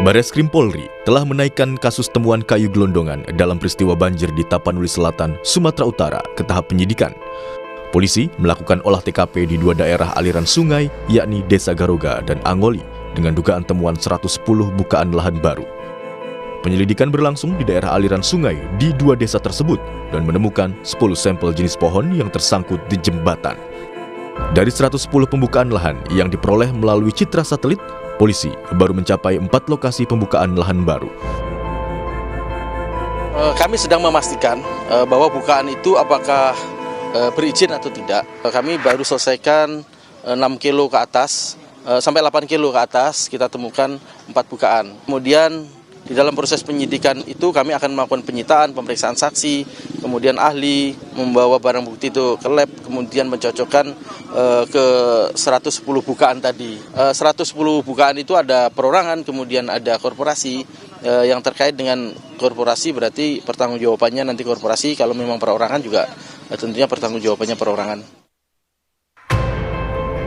Bareskrim Polri telah menaikkan kasus temuan kayu gelondongan dalam peristiwa banjir di Tapanuli Selatan, Sumatera Utara ke tahap penyidikan. Polisi melakukan olah TKP di dua daerah aliran sungai, yakni Desa Garoga dan Angoli, dengan dugaan temuan 110 bukaan lahan baru. Penyelidikan berlangsung di daerah aliran sungai di dua desa tersebut dan menemukan 10 sampel jenis pohon yang tersangkut di jembatan. Dari 110 pembukaan lahan yang diperoleh melalui citra satelit, polisi baru mencapai 4 lokasi pembukaan lahan baru. Kami sedang memastikan bahwa bukaan itu apakah berizin atau tidak. Kami baru selesaikan 6 kilo ke atas, sampai 8 kilo ke atas kita temukan 4 bukaan. Kemudian di dalam proses penyidikan itu kami akan melakukan penyitaan, pemeriksaan saksi, kemudian ahli membawa barang bukti itu ke lab, kemudian mencocokkan ke 110 bukaan tadi. 110 bukaan itu ada perorangan, kemudian ada korporasi. Yang terkait dengan korporasi berarti pertanggungjawabannya nanti korporasi, kalau memang perorangan juga tentunya pertanggungjawabannya perorangan.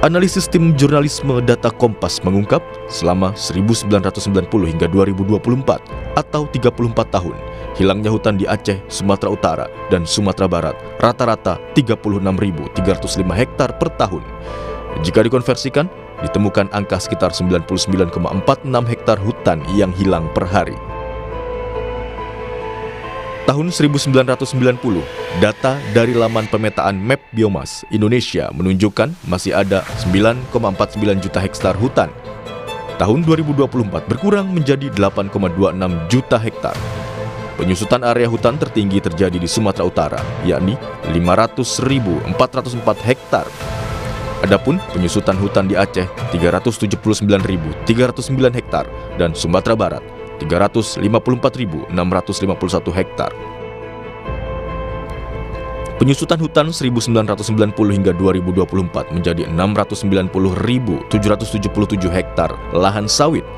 Analisis tim jurnalisme data Kompas mengungkap selama 1990 hingga 2024 atau 34 tahun, hilangnya hutan di Aceh, Sumatera Utara, dan Sumatera Barat rata-rata 36.305 hektar per tahun. Jika dikonversikan, ditemukan angka sekitar 99,46 hektar hutan yang hilang per hari. Tahun 1990, data dari laman pemetaan Map Biomas Indonesia menunjukkan masih ada 9,49 juta hektar hutan. Tahun 2024 berkurang menjadi 8,26 juta hektar. Penyusutan area hutan tertinggi terjadi di Sumatera Utara, yakni 500.404 hektar. Adapun penyusutan hutan di Aceh 379.309 hektar dan Sumatera Barat 354.651 hektar. Penyusutan hutan 1990 hingga 2024 menjadi 690.777 hektar lahan sawit,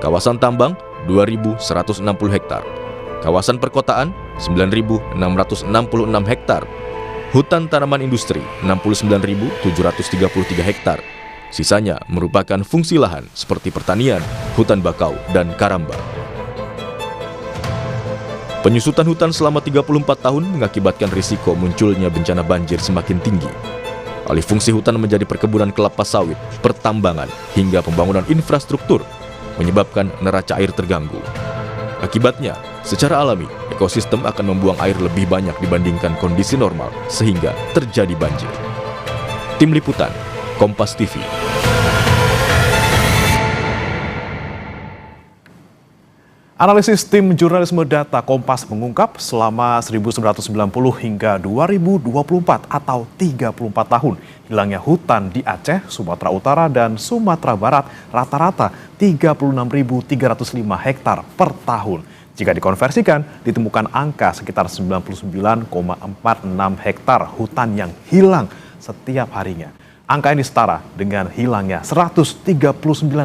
kawasan tambang 2.160 hektar, kawasan perkotaan 9.666 hektar, hutan tanaman industri 69.733 hektar. Sisanya merupakan fungsi lahan seperti pertanian, hutan bakau, dan karamba. Penyusutan hutan selama 34 tahun mengakibatkan risiko munculnya bencana banjir semakin tinggi. Alih fungsi hutan menjadi perkebunan kelapa sawit, pertambangan, hingga pembangunan infrastruktur, menyebabkan neraca air terganggu. Akibatnya, secara alami, ekosistem akan membuang air lebih banyak dibandingkan kondisi normal, sehingga terjadi banjir. Tim Liputan, Kompas TV. Analisis tim jurnalisme data Kompas mengungkap selama 1990 hingga 2024 atau 34 tahun, hilangnya hutan di Aceh, Sumatera Utara, dan Sumatera Barat rata-rata 36.305 hektar per tahun. Jika dikonversikan, ditemukan angka sekitar 99,46 hektar hutan yang hilang setiap harinya. Angka ini setara dengan hilangnya 139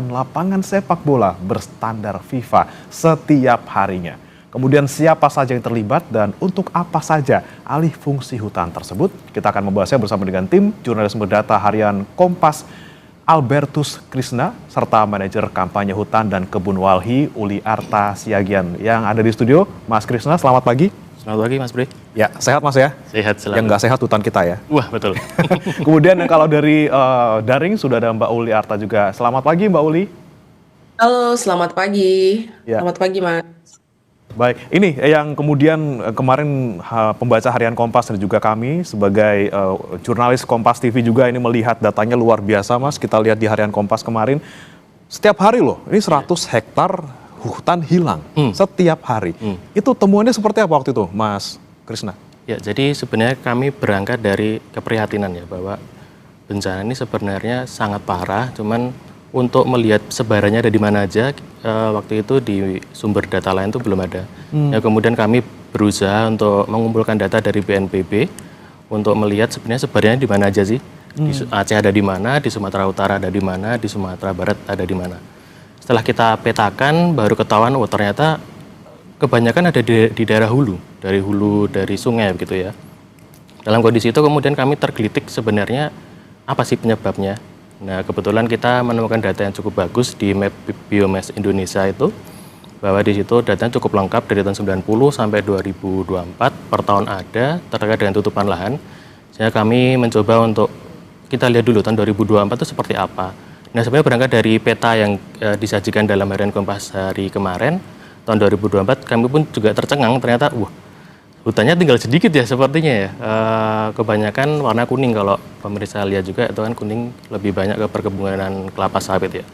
lapangan sepak bola berstandar FIFA setiap harinya. Kemudian siapa saja yang terlibat dan untuk apa saja alih fungsi hutan tersebut? Kita akan membahasnya bersama dengan tim jurnalisme data harian Kompas, Albertus Krisna, serta manajer kampanye hutan dan kebun walhi Uli Arta Siagian yang ada di studio. Mas Krisna, selamat pagi. Selamat pagi Mas Bre. Ya, sehat Mas ya? Sehat selalu. Yang nggak sehat hutan kita ya? Wah, betul. Kemudian kalau dari daring sudah ada Mbak Uli Arta juga. Selamat pagi Mbak Uli. Halo, selamat pagi. Ya. Selamat pagi Mas. Baik, ini yang kemudian kemarin pembaca harian Kompas dan juga kami sebagai jurnalis Kompas TV juga ini melihat datanya luar biasa Mas. Kita lihat di harian Kompas kemarin, setiap hari loh, ini 100 hektar hutan hilang setiap hari. Itu temuannya seperti apa waktu itu, Mas Krisna? Ya, jadi sebenarnya kami berangkat dari keprihatinan ya, bahwa bencana ini sebenarnya sangat parah, cuman untuk melihat sebarannya ada di mana aja, waktu itu di sumber data lain itu belum ada. Ya, kemudian kami berusaha untuk mengumpulkan data dari BNPB untuk melihat sebenarnya sebarannya di mana aja sih. Di Aceh ada di mana, di Sumatera Utara ada di mana, di Sumatera Barat ada di mana. Setelah kita petakan, baru ketahuan, oh ternyata kebanyakan ada di daerah hulu, dari sungai begitu ya. Dalam kondisi itu kemudian kami tergelitik sebenarnya apa sih penyebabnya. Nah kebetulan kita menemukan data yang cukup bagus di Map Biomas Indonesia itu, bahwa di situ datanya cukup lengkap dari tahun 90 sampai 2024 per tahun ada terkait dengan tutupan lahan. Sehingga kami mencoba untuk kita lihat dulu tahun 2024 itu seperti apa. Nah, sebenarnya berangkat dari peta yang disajikan dalam harian Kompas hari kemarin, tahun 2024, kami pun juga tercengang ternyata, hutannya tinggal sedikit ya sepertinya ya. Kebanyakan warna kuning, kalau pemirsa lihat juga itu kan kuning, lebih banyak ke perkebunan kelapa sawit ya.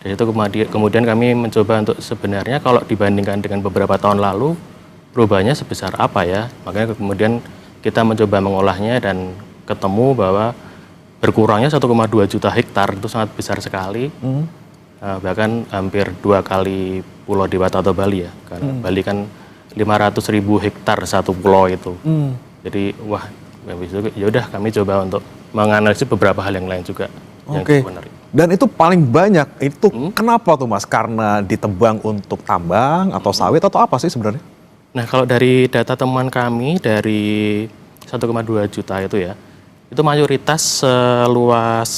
Dari itu kemudian kami mencoba untuk sebenarnya kalau dibandingkan dengan beberapa tahun lalu, perubahannya sebesar apa ya. Makanya kemudian kita mencoba mengolahnya dan ketemu bahwa berkurangnya 1,2 juta hektar itu sangat besar sekali, bahkan hampir 2 kali Pulau Dewata atau Bali ya, karena Bali kan 500.000 hektar satu pulau itu. Jadi ya udah kami coba untuk menganalisis beberapa hal yang lain juga. Oke. Dan itu paling banyak itu kenapa tuh Mas? Karena ditebang untuk tambang atau sawit atau apa sih sebenarnya? Nah, kalau dari data temuan kami dari 1,2 juta itu ya, itu mayoritas seluas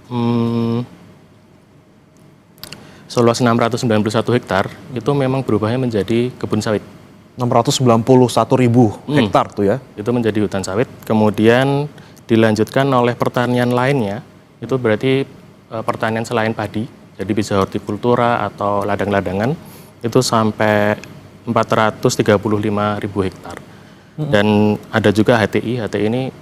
691 hektar itu memang berubahnya menjadi kebun sawit. 691.000 hektar tuh ya? Itu menjadi hutan sawit, kemudian dilanjutkan oleh pertanian lainnya, itu berarti pertanian selain padi, jadi bisa hortikultura atau ladang-ladangan, itu sampai 435.000 hektar. Dan ada juga HTI ini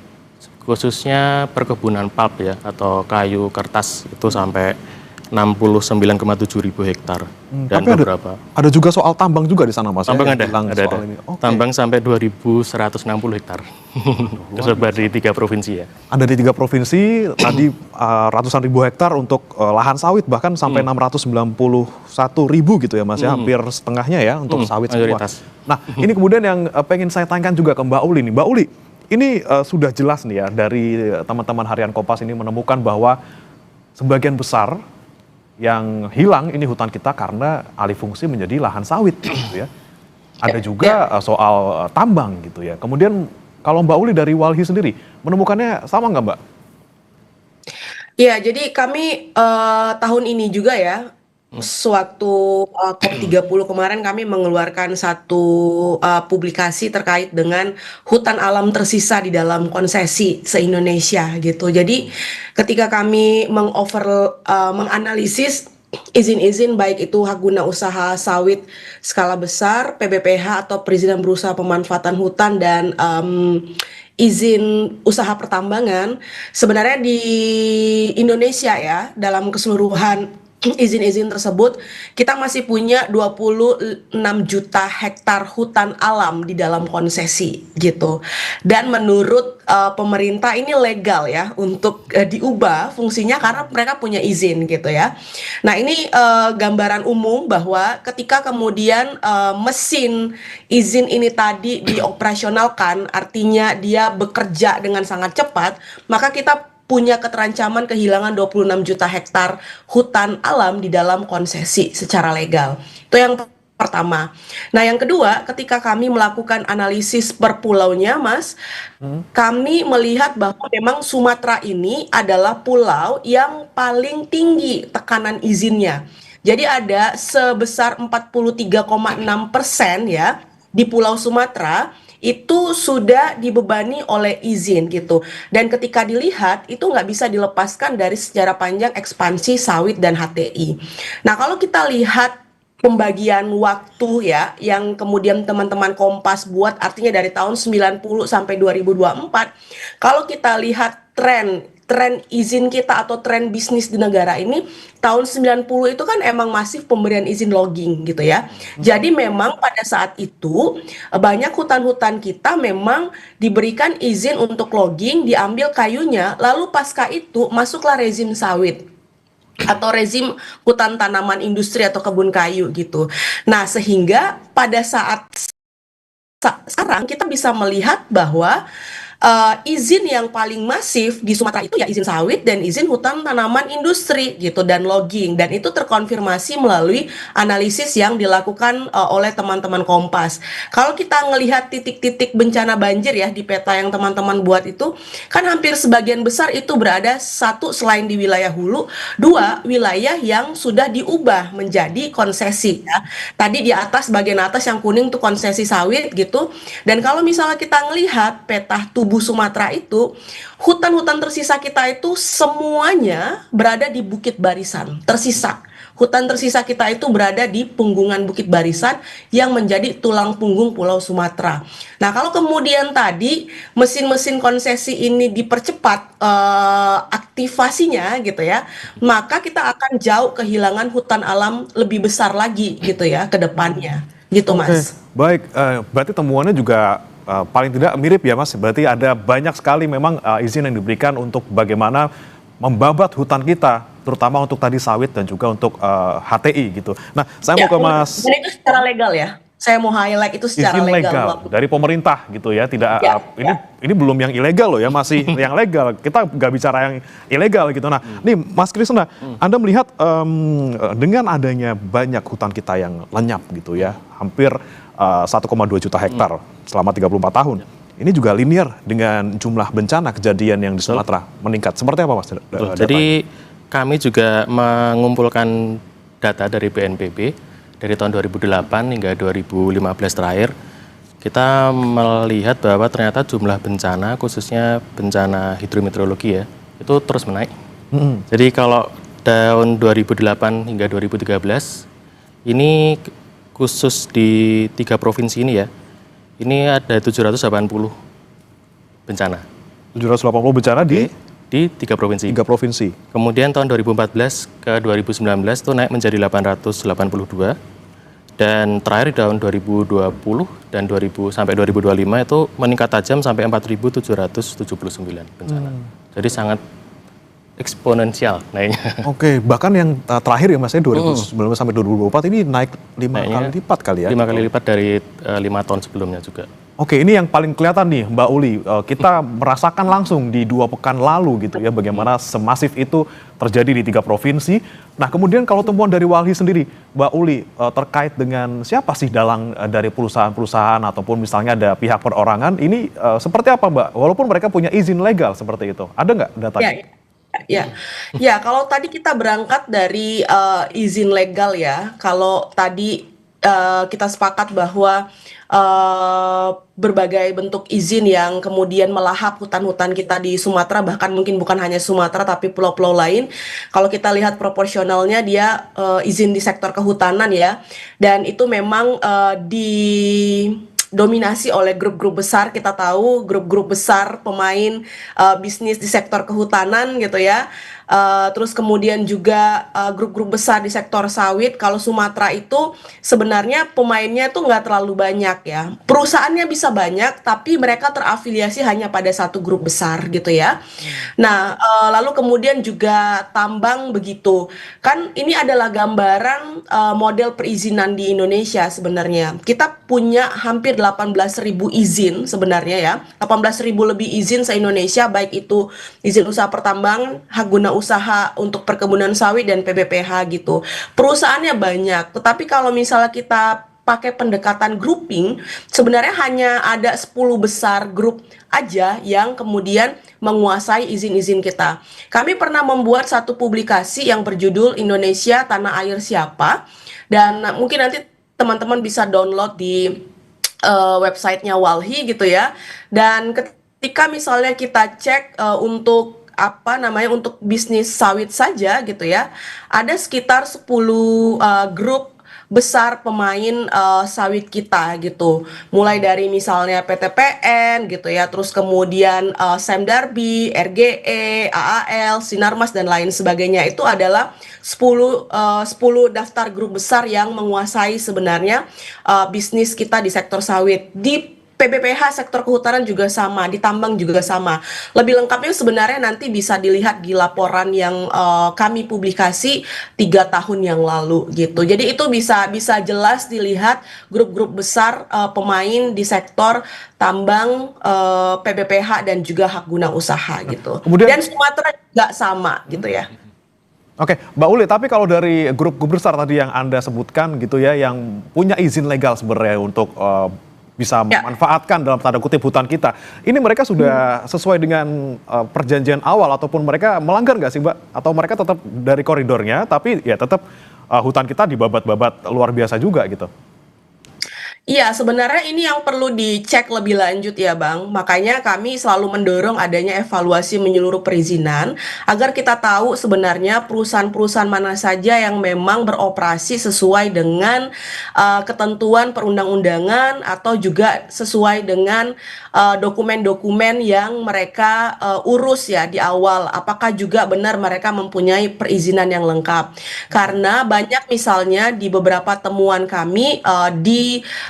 khususnya perkebunan pulp ya, atau kayu kertas, itu sampai 69,7 ribu hektar. Dan tapi beberapa ada juga soal tambang juga di sana Mas? tambang ya, ada. Okay. Tambang sampai 2.160 hektar. Tersebar di 3 provinsi ya. Ada di 3 provinsi, tadi ratusan ribu hektar untuk lahan sawit, bahkan sampai 691.000 gitu ya Mas ya, hampir setengahnya ya untuk sawit mayoritas. semua. Nah ini kemudian yang pengen saya tanyakan juga ke Mbak Uli nih. Mbak Uli, ini sudah jelas nih ya dari teman-teman harian Kompas ini menemukan bahwa sebagian besar yang hilang ini hutan kita karena alih fungsi menjadi lahan sawit gitu ya. Ada juga soal tambang gitu ya. Kemudian kalau Mbak Uli dari Walhi sendiri menemukannya sama nggak Mbak? Ya, jadi kami tahun ini juga ya, sewaktu COP30 kemarin kami mengeluarkan satu publikasi terkait dengan hutan alam tersisa di dalam konsesi se-Indonesia gitu. Jadi ketika kami menganalisis izin-izin baik itu hak guna usaha sawit skala besar, PBPH atau perizinan berusaha pemanfaatan hutan dan izin usaha pertambangan, sebenarnya di Indonesia ya dalam keseluruhan izin-izin tersebut kita masih punya 26 juta hektar hutan alam di dalam konsesi gitu. Dan menurut pemerintah ini legal ya untuk diubah fungsinya karena mereka punya izin gitu ya. Nah, ini gambaran umum bahwa ketika kemudian mesin izin ini tadi dioperasionalkan, artinya dia bekerja dengan sangat cepat, maka kita punya keterancaman kehilangan 26 juta hektar hutan alam di dalam konsesi secara legal. Itu yang pertama. Nah, yang kedua, ketika kami melakukan analisis per pulaunya, Mas, kami melihat bahwa memang Sumatera ini adalah pulau yang paling tinggi tekanan izinnya. Jadi ada sebesar 43,6% ya di Pulau Sumatera itu sudah dibebani oleh izin gitu. Dan ketika dilihat itu nggak bisa dilepaskan dari sejarah panjang ekspansi sawit dan HTI. Nah, kalau kita lihat pembagian waktu ya yang kemudian teman-teman Kompas buat, artinya dari tahun 90 sampai 2024, kalau kita lihat tren izin kita atau tren bisnis di negara ini, tahun 90 itu kan emang masif pemberian izin logging gitu ya. Jadi memang pada saat itu banyak hutan-hutan kita memang diberikan izin untuk logging, diambil kayunya, lalu pasca itu masuklah rezim sawit atau rezim hutan tanaman industri atau kebun kayu gitu. Nah, sehingga pada saat sekarang kita bisa melihat bahwa izin yang paling masif di Sumatera itu ya izin sawit dan izin hutan tanaman industri gitu dan logging, dan itu terkonfirmasi melalui analisis yang dilakukan oleh teman-teman Kompas. Kalau kita ngelihat titik-titik bencana banjir ya di peta yang teman-teman buat itu, kan hampir sebagian besar itu berada satu selain di wilayah hulu, dua wilayah yang sudah diubah menjadi konsesi ya. Tadi di atas bagian atas yang kuning tuh konsesi sawit gitu. Dan kalau misalnya kita ngelihat peta tubuh Sumatera itu, hutan-hutan tersisa kita itu semuanya berada di Bukit Barisan, tersisa. Hutan tersisa kita itu berada di punggungan Bukit Barisan yang menjadi tulang punggung Pulau Sumatera. Nah, kalau kemudian tadi mesin-mesin konsesi ini dipercepat aktivasinya gitu ya, maka kita akan jauh kehilangan hutan alam lebih besar lagi gitu ya ke depannya. Gitu, Mas. Baik, berarti temuannya juga paling tidak mirip ya Mas. Berarti ada banyak sekali memang izin yang diberikan untuk bagaimana membabat hutan kita, terutama untuk tadi sawit dan juga untuk HTI gitu. Nah, saya mau ke Mas. Dan itu secara legal ya. Saya mau highlight itu secara Izin legal. dari pemerintah gitu ya, tidak ini belum yang ilegal loh ya, masih yang legal. Kita nggak bicara yang ilegal gitu. Nah, nih Mas Krisna, Anda melihat dengan adanya banyak hutan kita yang lenyap gitu ya, hampir 1,2 juta hektar selama 34 tahun. Ini juga linear dengan jumlah bencana kejadian yang di Sumatera meningkat. Seperti apa Mas? Jadi kami juga mengumpulkan data dari BNPB dari tahun 2008 hingga 2015 terakhir. Kita melihat bahwa ternyata jumlah bencana, khususnya bencana hidrometeorologi ya, itu terus menaik. Jadi kalau tahun 2008 hingga 2013, ini khusus di 3 provinsi ini ya, ini ada 780 bencana. 780 bencana di 3 provinsi. 3 provinsi. Kemudian tahun 2014 ke 2019 itu naik menjadi 882. Dan terakhir di tahun 2020 dan sampai 2025 itu meningkat tajam sampai 4.779 bencana. Jadi sangat eksponensial naiknya. Oke, bahkan yang terakhir ya Mas, 2019 sampai 2024 ini naik 5 kali lipat kali ya? 5 kali lipat dari 5 tahun sebelumnya juga. Oke, ini yang paling kelihatan nih Mbak Uli. Kita merasakan langsung di 2 pekan lalu gitu ya, bagaimana semasif itu terjadi di 3 provinsi. Nah, kemudian kalau temuan dari Walhi sendiri, Mbak Uli, terkait dengan siapa sih dalang dari perusahaan-perusahaan ataupun misalnya ada pihak perorangan, ini seperti apa Mbak? Walaupun mereka punya izin legal seperti itu, ada nggak datanya? Ya, kalau tadi kita berangkat dari izin legal ya, kalau tadi kita sepakat bahwa berbagai bentuk izin yang kemudian melahap hutan-hutan kita di Sumatera, bahkan mungkin bukan hanya Sumatera tapi pulau-pulau lain. Kalau kita lihat proporsionalnya dia izin di sektor kehutanan ya, dan itu memang didominasi oleh grup-grup besar. Kita tahu grup-grup besar pemain bisnis di sektor kehutanan gitu ya. Terus kemudian juga grup-grup besar di sektor sawit. Kalau Sumatera itu sebenarnya pemainnya tuh nggak terlalu banyak ya. Perusahaannya bisa banyak, tapi mereka terafiliasi hanya pada satu grup besar gitu ya. Nah, lalu kemudian juga tambang begitu. Kan ini adalah gambaran model perizinan di Indonesia sebenarnya. Kita punya hampir 18.000 izin sebenarnya ya. 18.000 lebih izin se-Indonesia, baik itu izin usaha pertambangan, hak guna usaha untuk perkebunan sawit dan PBPH gitu. Perusahaannya banyak, tetapi kalau misalnya kita pakai pendekatan grouping, sebenarnya hanya ada 10 besar grup aja yang kemudian menguasai izin-izin kita. Kami pernah membuat satu publikasi yang berjudul Indonesia Tanah Air Siapa, dan mungkin nanti teman-teman bisa download di websitenya Walhi gitu ya. Dan ketika misalnya kita cek untuk untuk bisnis sawit saja gitu ya, ada sekitar 10 grup besar pemain sawit kita gitu. Mulai dari misalnya PTPN gitu ya, terus kemudian Sam Darby, RGE, AAL, Sinarmas dan lain sebagainya. Itu adalah 10 daftar grup besar yang menguasai sebenarnya bisnis kita di sektor sawit. Di PBPH sektor kehutanan juga sama, di tambang juga sama. Lebih lengkapnya sebenarnya nanti bisa dilihat di laporan yang kami publikasi 3 tahun yang lalu gitu. Jadi itu bisa jelas dilihat grup-grup besar pemain di sektor tambang, PBPH dan juga hak guna usaha gitu. Dan Sumatera juga sama gitu ya. Oke, Mbak Uli, tapi kalau dari grup-grup besar tadi yang Anda sebutkan gitu ya, yang punya izin legal sebenarnya untuk bisa memanfaatkan dalam tanda kutip hutan kita, ini mereka sudah sesuai dengan perjanjian awal ataupun mereka melanggar nggak sih, Mbak? Atau mereka tetap dari koridornya, tapi ya tetap hutan kita dibabat-babat luar biasa juga gitu? Iya, sebenarnya ini yang perlu dicek lebih lanjut ya, Bang. Makanya kami selalu mendorong adanya evaluasi menyeluruh perizinan agar kita tahu sebenarnya perusahaan-perusahaan mana saja yang memang beroperasi sesuai dengan ketentuan perundang-undangan atau juga sesuai dengan dokumen-dokumen yang mereka urus ya di awal. Apakah juga benar mereka mempunyai perizinan yang lengkap? Karena banyak misalnya di beberapa temuan kami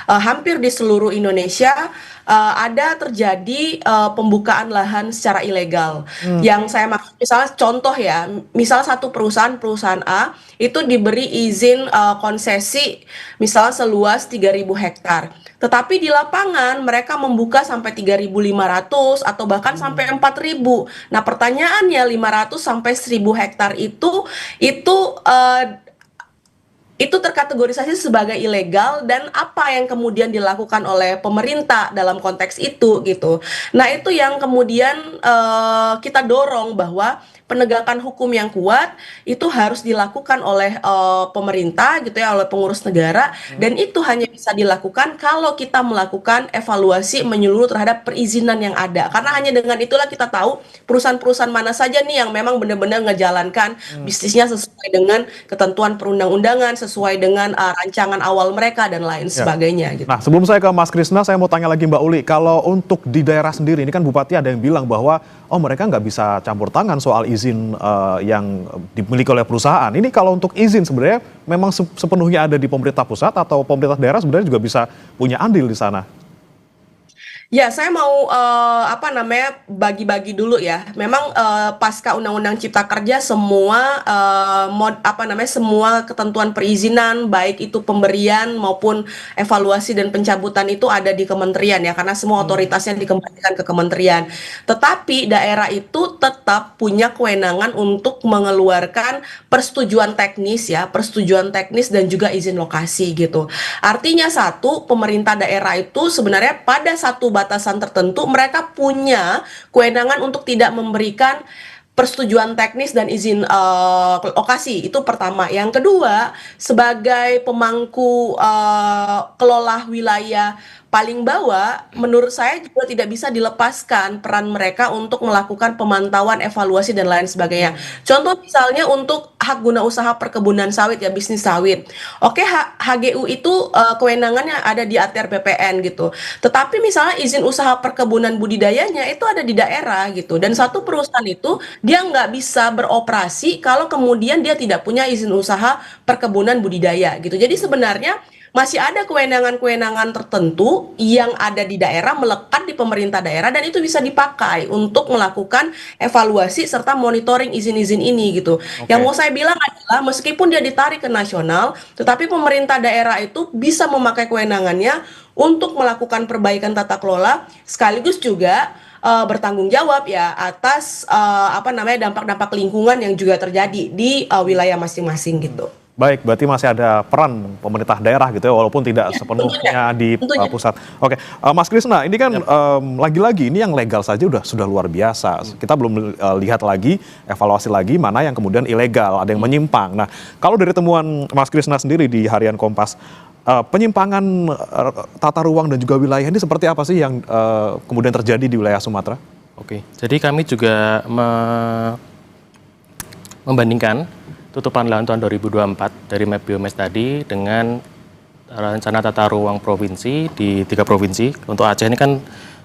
hampir di seluruh Indonesia ada terjadi pembukaan lahan secara ilegal. Yang saya maksud misalnya contoh ya, misal satu perusahaan A itu diberi izin konsesi misalnya seluas 3.000 hektar. Tetapi di lapangan mereka membuka sampai 3.500 atau bahkan sampai 4.000. Nah, pertanyaannya 500 sampai 1.000 hektar itu terkategorisasi sebagai ilegal dan apa yang kemudian dilakukan oleh pemerintah dalam konteks itu gitu. Nah, itu yang kemudian kita dorong bahwa penegakan hukum yang kuat itu harus dilakukan oleh pemerintah gitu ya, oleh pengurus negara, dan itu hanya bisa dilakukan kalau kita melakukan evaluasi menyeluruh terhadap perizinan yang ada. Karena hanya dengan itulah kita tahu perusahaan-perusahaan mana saja nih yang memang benar-benar ngejalankan bisnisnya sesuai dengan ketentuan perundang-undangan, sesuai dengan rancangan awal mereka dan lain sebagainya gitu. Nah, sebelum saya ke Mas Krisna, saya mau tanya lagi Mbak Uli, kalau untuk di daerah sendiri, ini kan Bupati ada yang bilang bahwa mereka nggak bisa campur tangan soal izin yang dimiliki oleh perusahaan. Ini kalau untuk izin sebenarnya memang sepenuhnya ada di pemerintah pusat atau pemerintah daerah sebenarnya juga bisa punya andil di sana? Ya, saya mau bagi-bagi dulu ya. Memang pasca Undang-Undang Cipta Kerja semua semua ketentuan perizinan baik itu pemberian maupun evaluasi dan pencabutan itu ada di kementerian ya, karena semua otoritasnya dikembalikan ke kementerian. Tetapi daerah itu tetap punya kewenangan untuk mengeluarkan persetujuan teknis dan juga izin lokasi gitu. Artinya satu, pemerintah daerah itu sebenarnya pada satu batasan tertentu mereka punya kewenangan untuk tidak memberikan persetujuan teknis dan izin lokasi. Itu pertama. Yang kedua, sebagai pemangku kelola wilayah paling bawah, menurut saya juga tidak bisa dilepaskan peran mereka untuk melakukan pemantauan, evaluasi, dan lain sebagainya. Contoh misalnya untuk hak guna usaha perkebunan sawit ya, bisnis sawit. Oke, HGU itu kewenangannya ada di ATR BPN gitu. Tetapi misalnya izin usaha perkebunan budidayanya itu ada di daerah gitu. Dan satu perusahaan itu dia nggak bisa beroperasi kalau kemudian dia tidak punya izin usaha perkebunan budidaya gitu. Jadi sebenarnya masih ada kewenangan-kewenangan tertentu yang ada di daerah, melekat di pemerintah daerah, dan itu bisa dipakai untuk melakukan evaluasi serta monitoring izin-izin ini gitu. Yang mau saya bilang adalah meskipun dia ditarik ke nasional, tetapi pemerintah daerah itu bisa memakai kewenangannya untuk melakukan perbaikan tata kelola, sekaligus juga bertanggung jawab ya atas dampak-dampak lingkungan yang juga terjadi di wilayah masing-masing gitu. Baik, berarti masih ada peran pemerintah daerah gitu ya, walaupun tidak sepenuhnya di pusat. Oke, Mas Krisna, ini kan lagi-lagi ini yang legal saja sudah luar biasa. Kita belum lihat lagi, evaluasi lagi mana yang kemudian ilegal, ada yang menyimpang. Nah, kalau dari temuan Mas Krisna sendiri di Harian Kompas, penyimpangan tata ruang dan juga wilayah ini seperti apa sih yang kemudian terjadi di wilayah Sumatera? Oke, jadi kami juga membandingkan tutupan lahan tahun 2024 dari Map Biomes tadi dengan rencana tata ruang provinsi di 3 provinsi. Untuk Aceh ini kan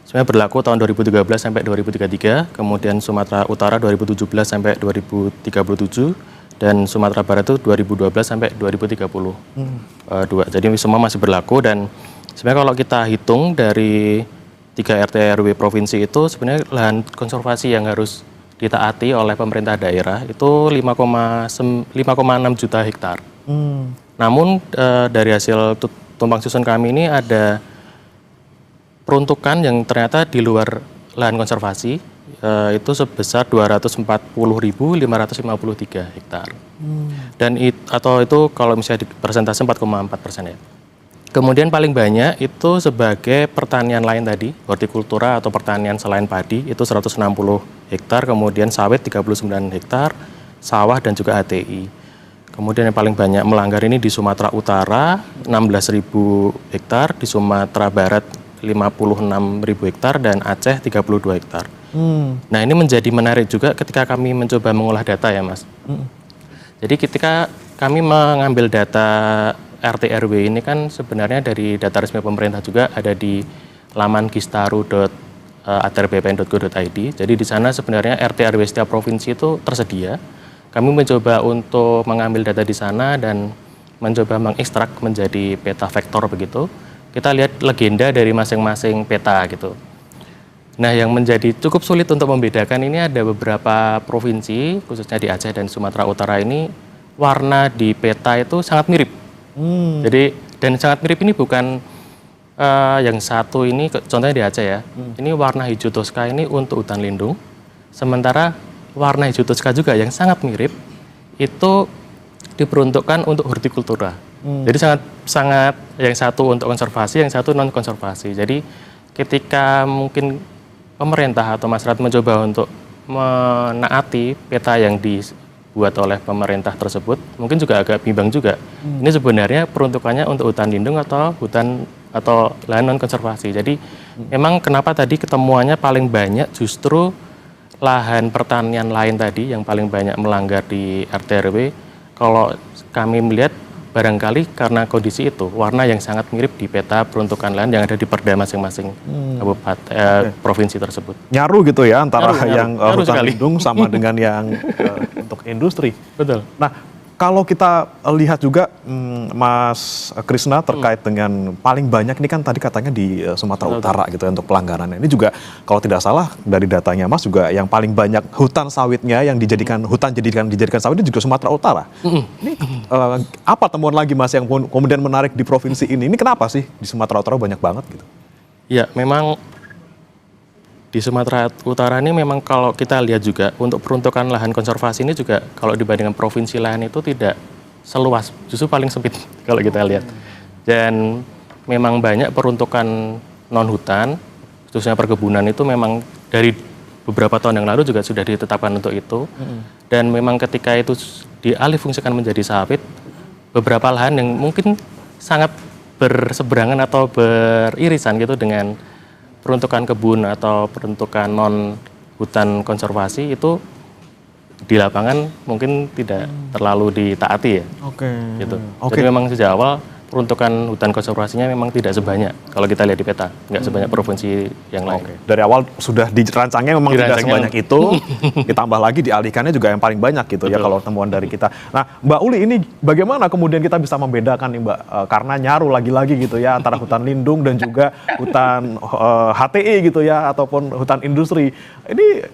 sebenarnya berlaku tahun 2013 sampai 2033, kemudian Sumatera Utara 2017 sampai 2037, dan Sumatera Barat itu 2012 sampai 2032. Jadi semua masih berlaku, dan Sebenarnya kalau kita hitung dari 3 RT RW provinsi itu sebenarnya lahan konservasi yang harus ditaati oleh pemerintah daerah itu 5,6 juta hektar. Namun dari hasil tumpang susun kami ini ada peruntukan yang ternyata di luar lahan konservasi itu sebesar 240.553 hektar. Dan atau itu kalau misalnya di persentase 4,4% ya. Kemudian paling banyak itu sebagai pertanian lain tadi, hortikultura atau pertanian selain padi itu 160 hektar, kemudian sawit 39 hektar, sawah dan juga HTI. Kemudian yang paling banyak melanggar ini di Sumatera Utara 16.000 hektar, di Sumatera Barat 56.000 hektar dan Aceh 32 hektar. Nah, ini menjadi menarik juga ketika kami mencoba mengolah data ya, Mas. Jadi ketika kami mengambil data RT RW ini kan sebenarnya dari data resmi pemerintah juga ada di laman kistaru.atrbpn.go.id. Jadi di sana sebenarnya RT RW setiap provinsi itu tersedia. Kami mencoba untuk mengambil data di sana dan mencoba mengekstrak menjadi peta vektor begitu. Kita lihat legenda dari masing-masing peta gitu. Nah, yang menjadi cukup sulit untuk membedakan ini ada beberapa provinsi, khususnya di Aceh dan Sumatera Utara ini, warna di peta itu sangat mirip. Jadi, dan sangat mirip ini bukan yang satu ini, contohnya di Aceh ya, ini warna hijau toska ini untuk hutan lindung, sementara warna hijau toska juga yang sangat mirip, itu diperuntukkan untuk hortikultura. Jadi sangat yang satu untuk konservasi, yang satu non konservasi. Jadi ketika mungkin pemerintah atau masyarakat mencoba untuk menaati peta yang dibuat oleh pemerintah tersebut, mungkin juga agak bimbang juga. Ini sebenarnya peruntukannya untuk hutan lindung atau hutan atau lahan non konservasi. Jadi memang kenapa tadi ketemuannya paling banyak justru lahan pertanian lain tadi yang paling banyak melanggar di RT RW. Kalau kami melihat barangkali karena kondisi itu, warna yang sangat mirip di peta peruntukan lahan yang ada di perda masing-masing kabupaten provinsi tersebut. Nyaru gitu ya antara Nyaru, yang nyaru hutan sekali. lindung sama dengan yang untuk industri. Betul. Nah, kalau kita lihat juga Mas Krisna terkait dengan paling banyak ini kan tadi katanya di Sumatera Utara gitu ya untuk pelanggarannya. Ini juga kalau tidak salah dari datanya Mas juga yang paling banyak hutan sawitnya yang dijadikan dijadikan sawit itu juga Sumatera Utara. Ini apa temuan lagi Mas yang kemudian menarik di provinsi ini? Ini kenapa sih di Sumatera Utara banyak banget gitu? Ya, memang di Sumatera Utara ini memang kalau kita lihat juga untuk peruntukan lahan konservasi ini juga kalau dibandingkan provinsi lain itu tidak seluas, justru paling sempit kalau kita lihat. Dan memang banyak peruntukan non hutan, khususnya perkebunan itu memang dari beberapa tahun yang lalu juga sudah ditetapkan untuk itu. Dan memang ketika itu dialih fungsikan menjadi sawit, beberapa lahan yang mungkin sangat berseberangan atau beririsan gitu dengan peruntukan kebun atau peruntukan non hutan konservasi itu di lapangan mungkin tidak terlalu ditaati ya. Gitu. Jadi memang sejak awal peruntukan hutan konservasinya memang tidak sebanyak kalau kita lihat di peta, nggak sebanyak provinsi yang lain. Dari awal sudah dirancangnya memang tidak sebanyak itu, ditambah lagi dialihkannya juga yang paling banyak gitu. Betul. Ya kalau temuan dari kita. Nah, Mbak Uli ini bagaimana kemudian kita bisa membedakan nih Mbak, karena nyaru lagi-lagi gitu ya antara hutan lindung dan juga hutan HTI gitu ya ataupun hutan industri. Ini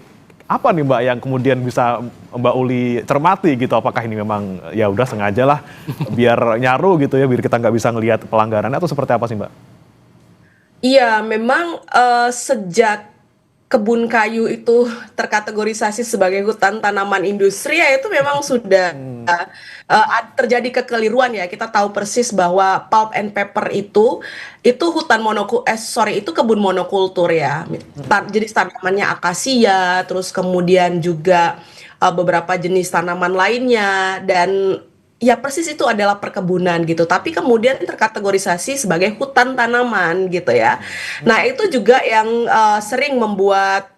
apa nih Mbak yang kemudian bisa Mbak Uli cermati gitu, apakah ini memang ya udah sengaja lah biar nyaru gitu ya biar kita nggak bisa ngelihat pelanggarannya atau seperti apa sih Mbak? Iya, memang sejak kebun kayu itu terkategorisasi sebagai hutan tanaman industri ya itu memang sudah terjadi kekeliruan ya. Kita tahu persis bahwa pulp and paper itu hutan itu kebun monokultur ya. Jadi tanamannya akasia, terus kemudian juga beberapa jenis tanaman lainnya dan ya persis itu adalah perkebunan gitu, tapi kemudian terkategorisasi sebagai hutan tanaman gitu ya. Nah itu juga yang sering membuat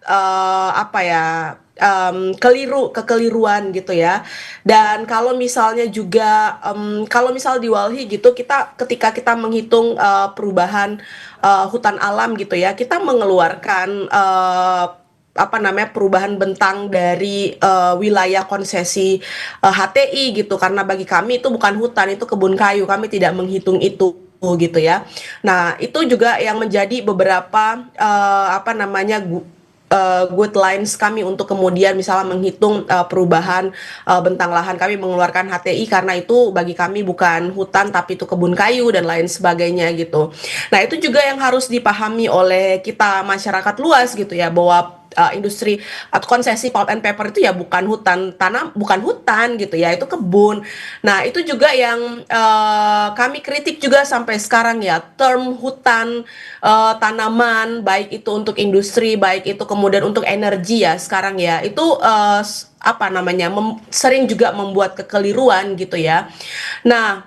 kekeliruan gitu ya. Dan kalau misalnya juga kalau misal di Walhi gitu ketika kita menghitung perubahan hutan alam gitu ya, kita mengeluarkan perubahan bentang dari wilayah konsesi HTI gitu, karena bagi kami itu bukan hutan, itu kebun kayu, kami tidak menghitung itu gitu ya. Nah, itu juga yang menjadi beberapa apa namanya guidelines kami untuk kemudian misalnya menghitung perubahan bentang lahan. Kami mengeluarkan HTI karena itu bagi kami bukan hutan tapi itu kebun kayu dan lain sebagainya gitu. Nah, itu juga yang harus dipahami oleh kita masyarakat luas gitu ya, bahwa industri atau konsesi pulp and paper itu ya bukan hutan tanam, bukan hutan gitu ya, itu kebun. Nah, itu juga yang kami kritik juga sampai sekarang ya, term hutan tanaman, baik itu untuk industri, baik itu kemudian untuk energi ya sekarang ya, itu apa namanya, sering juga membuat kekeliruan gitu ya. Nah,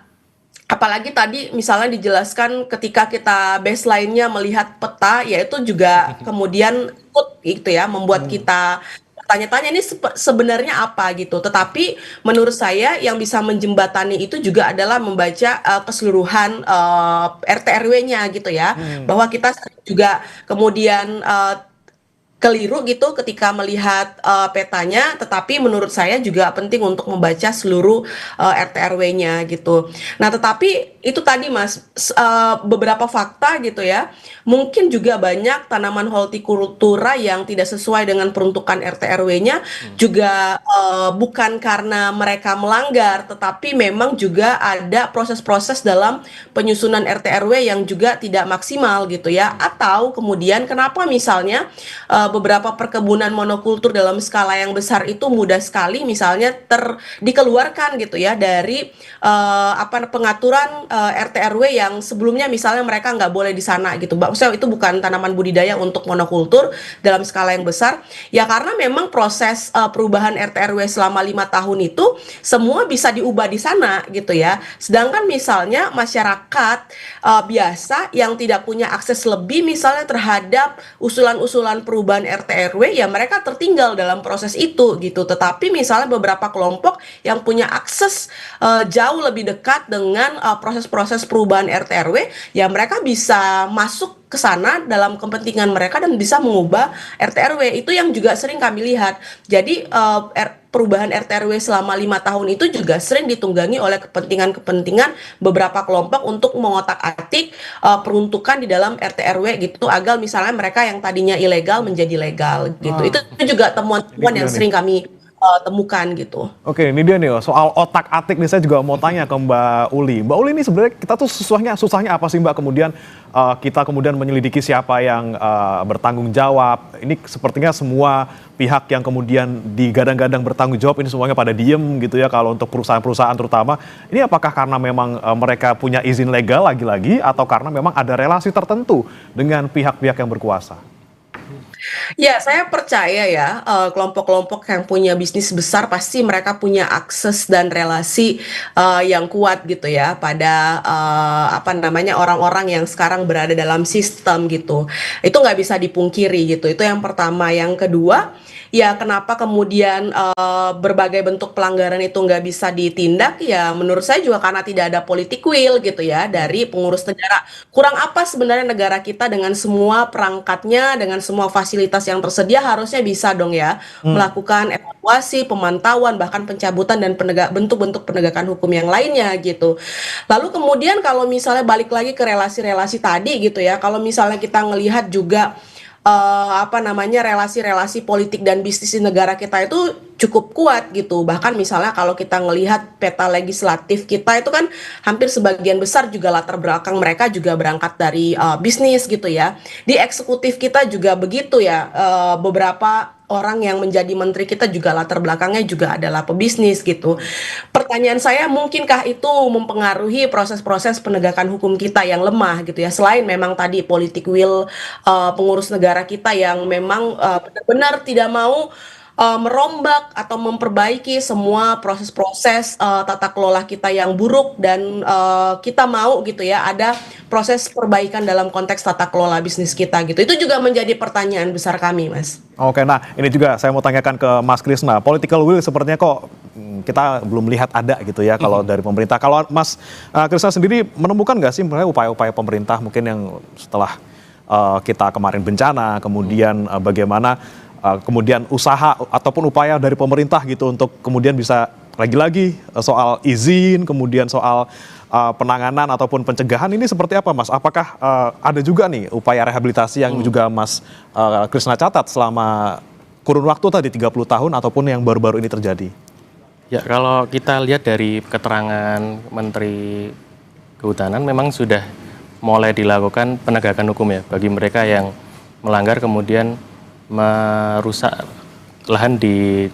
apalagi tadi misalnya dijelaskan ketika kita baseline-nya melihat peta, yaitu juga kemudian ikut gitu ya, membuat kita tanya-tanya ini sebenarnya apa gitu. Tetapi menurut saya yang bisa menjembatani itu juga adalah membaca keseluruhan RT RW-nya gitu ya, bahwa kita juga kemudian keliru gitu ketika melihat petanya, tetapi menurut saya juga penting untuk membaca seluruh RT RW-nya gitu. Nah, tetapi itu tadi Mas, beberapa fakta gitu ya. Mungkin juga banyak tanaman hortikultura yang tidak sesuai dengan peruntukan RT RW-nya, juga bukan karena mereka melanggar, tetapi memang juga ada proses-proses dalam penyusunan RT RW yang juga tidak maksimal gitu ya. Atau kemudian kenapa misalnya beberapa perkebunan monokultur dalam skala yang besar itu mudah sekali misalnya dikeluarkan gitu ya dari apa pengaturan RT RW yang sebelumnya misalnya mereka nggak boleh di sana gitu. Maksudnya itu bukan tanaman budidaya untuk monokultur dalam skala yang besar ya, karena memang proses perubahan RT RW selama 5 tahun itu semua bisa diubah di sana gitu ya. Sedangkan misalnya masyarakat biasa yang tidak punya akses lebih misalnya terhadap usulan-usulan perubahan RT RW ya, mereka tertinggal dalam proses itu gitu. Tetapi misalnya beberapa kelompok yang punya akses jauh lebih dekat dengan proses-proses perubahan RT RW ya, mereka bisa masuk ke sana dalam kepentingan mereka dan bisa mengubah RT RW. Itu yang juga sering kami lihat. Jadi perubahan RT RW selama 5 tahun itu juga sering ditunggangi oleh kepentingan-kepentingan beberapa kelompok untuk mengotak-atik peruntukan di dalam RT RW gitu, agar misalnya mereka yang tadinya ilegal menjadi legal gitu. Itu juga temuan-temuan yang sering kami temukan gitu. Oke, ini dia nih soal otak-atik nih, saya juga mau tanya ke Mbak Uli. Mbak Uli, ini sebenarnya kita tuh susahnya apa sih Mbak, kemudian kita kemudian menyelidiki siapa yang bertanggung jawab. Ini sepertinya semua pihak yang kemudian digadang-gadang bertanggung jawab ini semuanya pada diem gitu ya, kalau untuk perusahaan-perusahaan terutama. Ini apakah karena memang mereka punya izin legal lagi-lagi, atau karena memang ada relasi tertentu dengan pihak-pihak yang berkuasa? Ya, saya percaya ya, kelompok-kelompok yang punya bisnis besar pasti mereka punya akses dan relasi yang kuat gitu ya pada apa namanya, orang-orang yang sekarang berada dalam sistem gitu. Itu nggak bisa dipungkiri gitu. Itu yang pertama. Yang kedua, ya kenapa kemudian berbagai bentuk pelanggaran itu nggak bisa ditindak? Ya menurut saya juga karena tidak ada politik will gitu ya dari pengurus negara. Kurang apa sebenarnya negara kita dengan semua perangkatnya, dengan semua fasilitas yang tersedia, harusnya bisa dong ya melakukan evaluasi, pemantauan, bahkan pencabutan dan bentuk-bentuk penegakan hukum yang lainnya gitu. Lalu kemudian kalau misalnya balik lagi ke relasi-relasi tadi gitu ya, kalau misalnya kita ngelihat juga apa namanya, relasi-relasi politik dan bisnis di negara kita itu cukup kuat gitu. Bahkan misalnya kalau kita ngelihat peta legislatif kita itu kan hampir sebagian besar juga latar belakang mereka juga berangkat dari bisnis gitu ya. Di eksekutif kita juga begitu ya, beberapa orang yang menjadi menteri kita juga latar belakangnya juga adalah pebisnis gitu. Pertanyaan saya, mungkinkah itu mempengaruhi proses-proses penegakan hukum kita yang lemah gitu ya, selain memang tadi politik will pengurus negara kita yang memang benar-benar tidak mau merombak atau memperbaiki semua proses-proses tata kelola kita yang buruk, dan kita mau gitu ya ada proses perbaikan dalam konteks tata kelola bisnis kita gitu. Itu juga menjadi pertanyaan besar kami, Mas. Oke, nah ini juga saya mau tanyakan ke Mas Krisna. Political will sepertinya kok kita belum lihat ada gitu ya kalau dari pemerintah. Kalau Mas Krisna sendiri menemukan nggak sih upaya-upaya pemerintah mungkin yang setelah kita kemarin bencana, kemudian bagaimana kemudian usaha ataupun upaya dari pemerintah gitu untuk kemudian bisa lagi-lagi soal izin, kemudian soal penanganan ataupun pencegahan ini seperti apa, Mas? Apakah ada juga nih upaya rehabilitasi yang juga Mas Krisna catat selama kurun waktu tadi 30 tahun ataupun yang baru-baru ini terjadi? Ya, kalau kita lihat dari keterangan Menteri Kehutanan memang sudah mulai dilakukan penegakan hukum ya bagi mereka yang melanggar kemudian merusak lahan di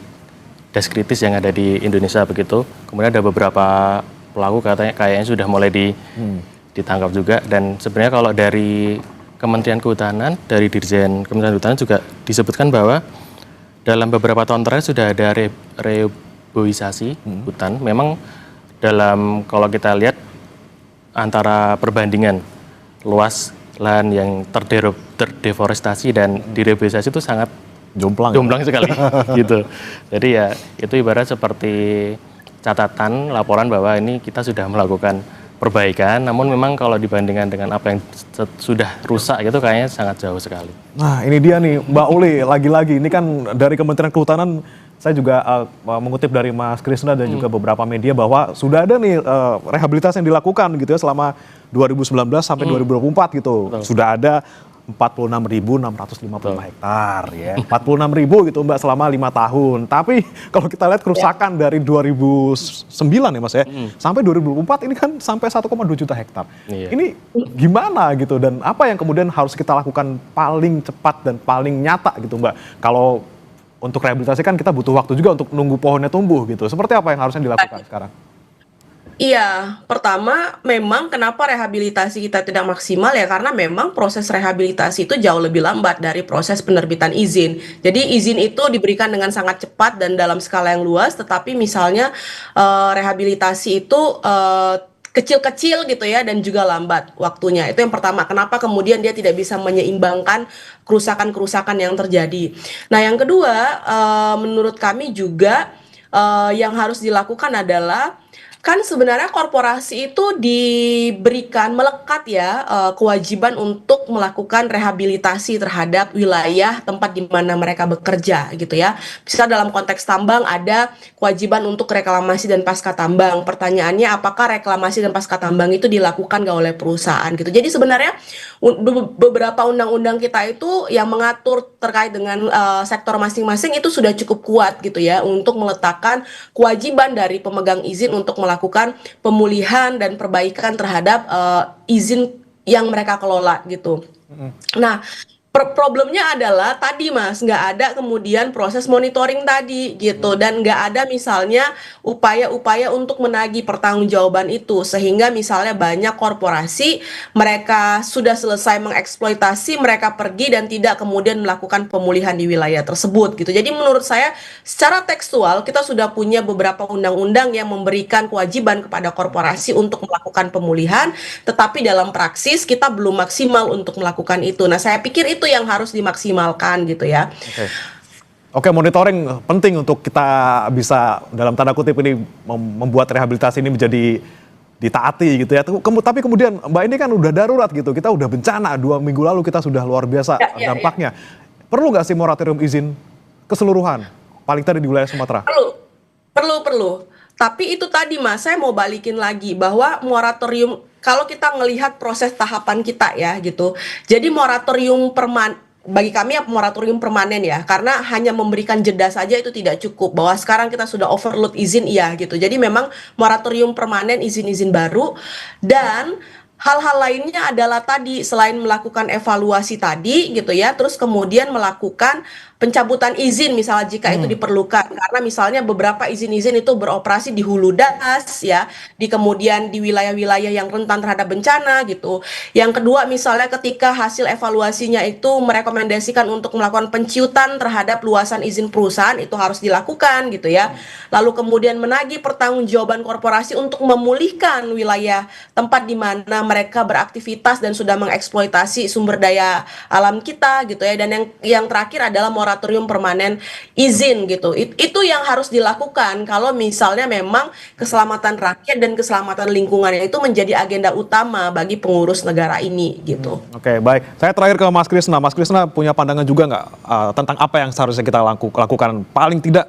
des kritis yang ada di Indonesia begitu. Kemudian ada beberapa pelaku kayaknya sudah mulai ditangkap juga, dan sebenarnya kalau dari Kementerian Kehutanan, dari Dirjen Kementerian Kehutanan juga disebutkan bahwa dalam beberapa tahun terakhir sudah ada reboisasi hutan. Memang dalam kalau kita lihat antara perbandingan luas lahan yang terdeforestasi dan direboisasi itu sangat jomplang sekali gitu. Jadi ya itu ibarat seperti catatan laporan bahwa ini kita sudah melakukan perbaikan, namun memang kalau dibandingkan dengan apa yang sudah rusak gitu kayaknya sangat jauh sekali. Nah ini dia nih Mbak Uli, lagi-lagi ini kan dari Kementerian Kehutanan, saya juga mengutip dari Mas Krisna dan juga beberapa media bahwa sudah ada nih rehabilitasi yang dilakukan gitu ya selama 2019 sampai 2024 gitu. Betul. Sudah ada 46.655 hektar ya. 46.000 gitu Mbak selama 5 tahun. Tapi kalau kita lihat kerusakan dari 2009 ya Mas ya, sampai 2024 ini kan sampai 1,2 juta hektar. Iya. Ini gimana gitu, dan apa yang kemudian harus kita lakukan paling cepat dan paling nyata gitu Mbak? Kalau untuk rehabilitasi kan kita butuh waktu juga untuk nunggu pohonnya tumbuh gitu. Seperti apa yang harusnya dilakukan sekarang? Iya, pertama memang kenapa rehabilitasi kita tidak maksimal ya karena memang proses rehabilitasi itu jauh lebih lambat dari proses penerbitan izin. Jadi izin itu diberikan dengan sangat cepat dan dalam skala yang luas, tetapi misalnya rehabilitasi itu kecil-kecil gitu ya dan juga lambat waktunya. Itu yang pertama. Kenapa kemudian dia tidak bisa menyeimbangkan kerusakan-kerusakan yang terjadi. Nah, yang kedua menurut kami juga yang harus dilakukan adalah kan sebenarnya korporasi itu diberikan melekat ya kewajiban untuk melakukan rehabilitasi terhadap wilayah tempat di mana mereka bekerja gitu ya. Bisa dalam konteks tambang ada kewajiban untuk reklamasi dan pasca tambang. Pertanyaannya apakah reklamasi dan pasca tambang itu dilakukan nggak oleh perusahaan gitu. Jadi sebenarnya beberapa undang-undang kita itu yang mengatur terkait dengan sektor masing-masing itu sudah cukup kuat gitu ya untuk meletakkan kewajiban dari pemegang izin untuk melakukan pemulihan dan perbaikan terhadap izin yang mereka kelola gitu. Nah, problemnya adalah tadi Mas, nggak ada kemudian proses monitoring tadi gitu, dan nggak ada misalnya upaya-upaya untuk menagih pertanggungjawaban itu, sehingga misalnya banyak korporasi mereka sudah selesai mengeksploitasi, mereka pergi dan tidak kemudian melakukan pemulihan di wilayah tersebut gitu. Jadi menurut saya secara tekstual kita sudah punya beberapa undang-undang yang memberikan kewajiban kepada korporasi untuk melakukan pemulihan, tetapi dalam praksis kita belum maksimal untuk melakukan itu. Nah, saya pikir itu yang harus dimaksimalkan gitu ya. Oke, monitoring penting untuk kita bisa dalam tanda kutip ini membuat rehabilitasi ini menjadi ditaati gitu ya. Tapi kemudian Mbak ini kan udah darurat gitu, kita udah bencana 2 minggu lalu kita sudah luar biasa dampaknya. Perlu nggak sih moratorium izin keseluruhan, paling tadi di wilayah Sumatera? Perlu. Tapi itu tadi Mas, saya mau balikin lagi bahwa moratorium kalau kita melihat proses tahapan kita ya gitu. Jadi moratorium bagi kami moratorium permanen ya, karena hanya memberikan jeda saja itu tidak cukup. Bahwa sekarang kita sudah overload izin iya gitu. Jadi memang moratorium permanen izin-izin baru, dan hal-hal lainnya adalah tadi selain melakukan evaluasi tadi gitu ya, terus kemudian melakukan pencabutan izin misalnya jika itu diperlukan, karena misalnya beberapa izin-izin itu beroperasi di hulu das ya, kemudian di wilayah-wilayah yang rentan terhadap bencana gitu. Yang kedua misalnya ketika hasil evaluasinya itu merekomendasikan untuk melakukan penciutan terhadap luasan izin perusahaan, itu harus dilakukan gitu ya. Lalu kemudian menagih pertanggungjawaban korporasi untuk memulihkan wilayah tempat di mana mereka beraktivitas dan sudah mengeksploitasi sumber daya alam kita gitu ya. Dan yang terakhir adalah moratorium permanen izin gitu. Itu yang harus dilakukan kalau misalnya memang keselamatan rakyat dan keselamatan lingkungannya itu menjadi agenda utama bagi pengurus negara ini gitu. Oke, baik. Saya terakhir ke Mas Krisna. Mas Krisna punya pandangan juga nggak tentang apa yang seharusnya kita lakukan paling tidak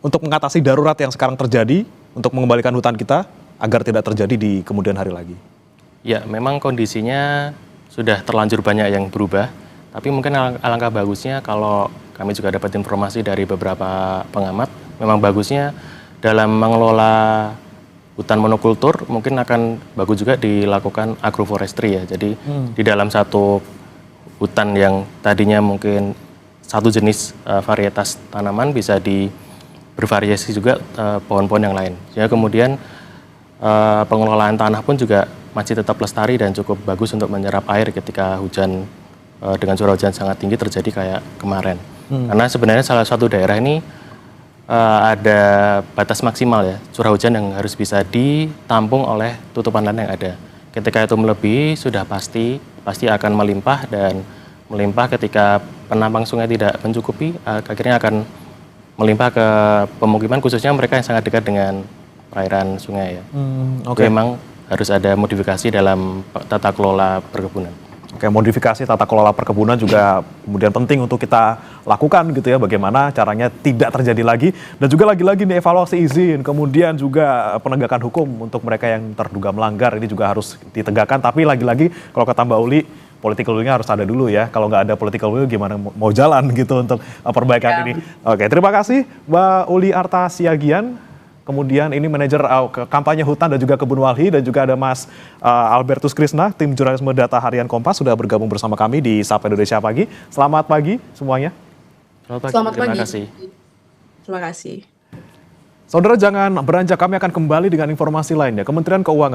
untuk mengatasi darurat yang sekarang terjadi, untuk mengembalikan hutan kita agar tidak terjadi di kemudian hari lagi? Ya, memang kondisinya sudah terlanjur banyak yang berubah, tapi mungkin alangkah bagusnya kalau kami juga dapat informasi dari beberapa pengamat, memang bagusnya dalam mengelola hutan monokultur mungkin akan bagus juga dilakukan agroforestry ya. Jadi di dalam satu hutan yang tadinya mungkin satu jenis varietas tanaman bisa bervariasi juga pohon-pohon yang lain. Sehingga kemudian pengelolaan tanah pun juga masih tetap lestari dan cukup bagus untuk menyerap air ketika hujan dengan curah hujan sangat tinggi terjadi kayak kemarin. Karena sebenarnya salah satu daerah ini ada batas maksimal ya curah hujan yang harus bisa ditampung oleh tutupan lahan yang ada. Ketika itu melebihi sudah pasti akan melimpah, dan melimpah ketika penampang sungai tidak mencukupi akhirnya akan melimpah ke pemukiman, khususnya mereka yang sangat dekat dengan perairan sungai ya. Jadi memang harus ada modifikasi dalam tata kelola perkebunan. Oke, modifikasi tata kelola perkebunan juga kemudian penting untuk kita lakukan gitu ya, bagaimana caranya tidak terjadi lagi, dan juga lagi-lagi nih evaluasi izin, kemudian juga penegakan hukum untuk mereka yang terduga melanggar ini juga harus ditegakkan. Tapi lagi-lagi kalau kata Mbak Uli, political will-nya harus ada dulu ya. Kalau nggak ada political will gimana mau jalan gitu untuk perbaikan ini. Oke, terima kasih Mbak Uli Arta Siagian. Kemudian ini manajer kampanye hutan dan juga kebun walhi, dan juga ada Mas Albertus Krisna, tim jurnalisme data harian Kompas, sudah bergabung bersama kami di Sapa Indonesia Pagi. Selamat pagi semuanya. Selamat Terima pagi. kasih. Terima kasih. Saudara jangan beranjak, kami akan kembali dengan informasi lainnya. Kementerian Keuangan